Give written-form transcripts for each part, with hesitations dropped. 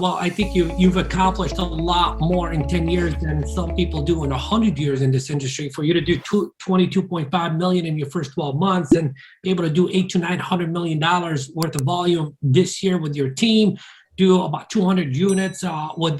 Well, I think you've accomplished a lot more in 10 years than some people do in 100 years in this industry. For you to do 22.5 million in your first 12 months and be able to do 8 to 900 million dollars worth of volume this year with your team, do about 200 units with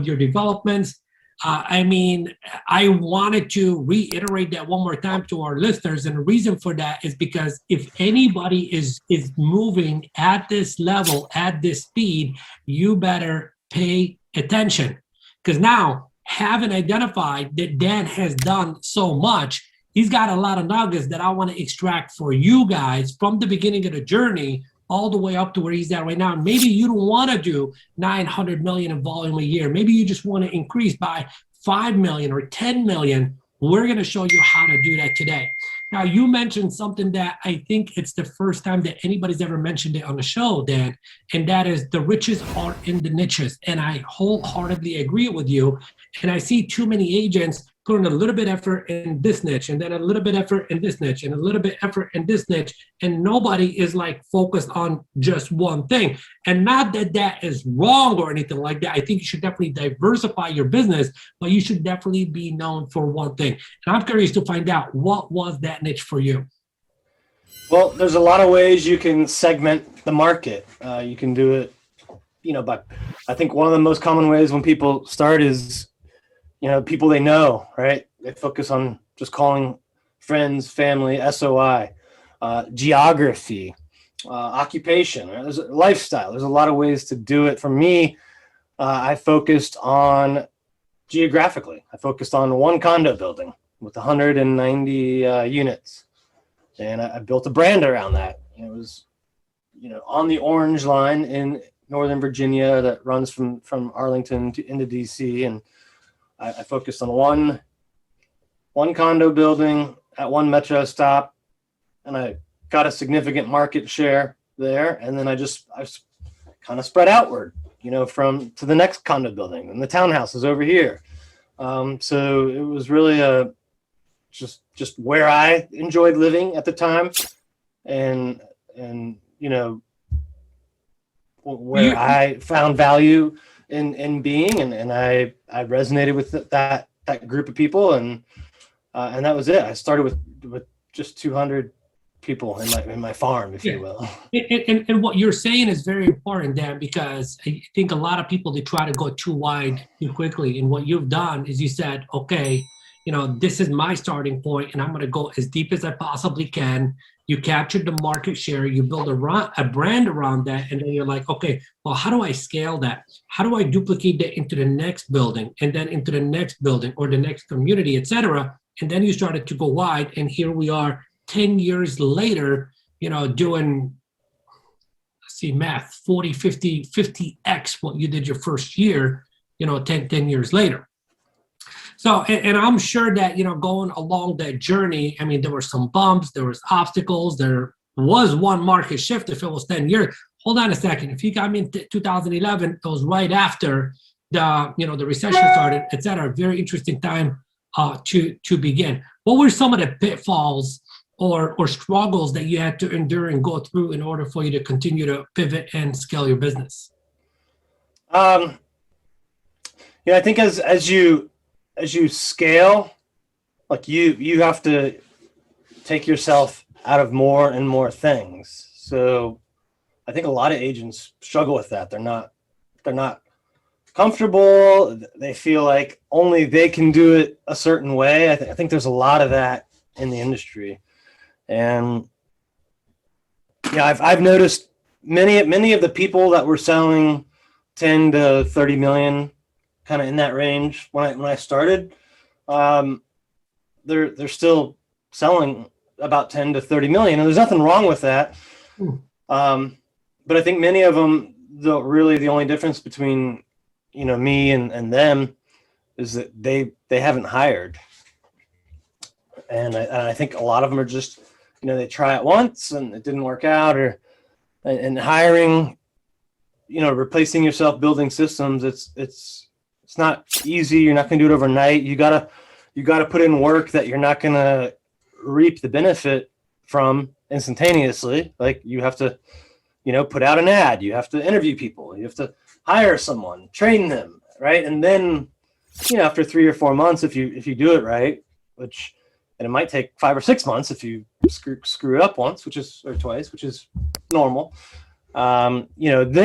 your developments. I mean, I wanted to reiterate that one more time to our listeners, and the reason for that is because if anybody is moving at this level, at this speed, you better pay attention. Because now, having identified that Dan has done so much, he's got a lot of nuggets that I want to extract for you guys from the beginning of the journey all the way up to where he's at right now. And maybe you don't want to do 900 million in volume a year. Maybe you just want to increase by 5 million or 10 million. We're going to show you how to do that today. Now, you mentioned something that I think it's the first time that anybody's ever mentioned it on the show, Dan, and that is the riches are in the niches. And I wholeheartedly agree with you. And I see too many agents putting a little bit effort in this niche, and then a little bit effort in this niche, and a little bit effort in this niche, and nobody is like focused on just one thing. And not that that is wrong or anything like that. I think you should definitely diversify your business, but you should definitely be known for one thing. And I'm curious to find out, what was that niche for you? Well, there's a lot of ways you can segment the market. You can do it, but I think one of the most common ways when people start is, people they know, right? They focus on just calling friends, family, SOI, geography, occupation, right? There's a lifestyle. There's a lot of ways to do it. For me, I focused on geographically. I focused on one condo building with 190 units. And I built a brand around that. It was, on the Orange Line in Northern Virginia that runs from Arlington into DC. And I focused on one condo building at one metro stop, and I got a significant market share there. And then I kind of spread outward, from to the next condo building, and the townhouses over here. So it was really just where I enjoyed living at the time, and where I found value in being, and I resonated with that group of people, and that was it. I started with just 200 people in my farm, if you will. And what you're saying is very important, Dan, because I think a lot of people, they try to go too wide too quickly. And what you've done is you said, okay, this is my starting point, and I'm going to go as deep as I possibly can. You captured the market share, you build a brand around that, and then you're like, okay, well, how do I scale that? How do I duplicate that into the next building, and then into the next building or the next community, et cetera? And then you started to go wide, and here we are 10 years later, doing, let's see, math, 40, 50, 50x what you did your first year, 10 years later. So, and I'm sure that, going along that journey, I mean, there were some bumps, there was obstacles, there was one market shift if it was 10 years. Hold on a second. If you got me in 2011, it was right after the recession started, et cetera. Very interesting time to begin. What were some of the pitfalls or struggles that you had to endure and go through in order for you to continue to pivot and scale your business? I think as you scale, like you have to take yourself out of more and more things. So I think a lot of agents struggle with that. They're not comfortable. They feel like only they can do it a certain way. I think there's a lot of that in the industry. And I've noticed many of the people that were selling 10 to 30 million, kind of in that range when I started, they're still selling about 10 to 30 million, and there's nothing wrong with that. But I think many of them, the only difference between me and them is that they haven't hired, and I think a lot of them are just they try it once and it didn't work out, and hiring, replacing yourself, building systems, it's not easy. You're not going to do it overnight. You gotta put in work that you're not going to reap the benefit from instantaneously. Like you have to, put out an ad. You have to interview people. You have to hire someone, train them, right? And then, after 3 or 4 months, if you do it right, and it might take 5 or 6 months if you screw it up once, or twice, which is normal. Then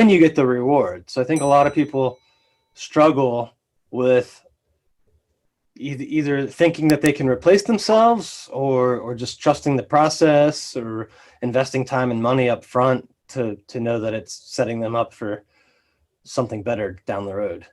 you get the reward. So I think a lot of people struggle with either thinking that they can replace themselves, or just trusting the process, or investing time and money up front to know that it's setting them up for something better down the road.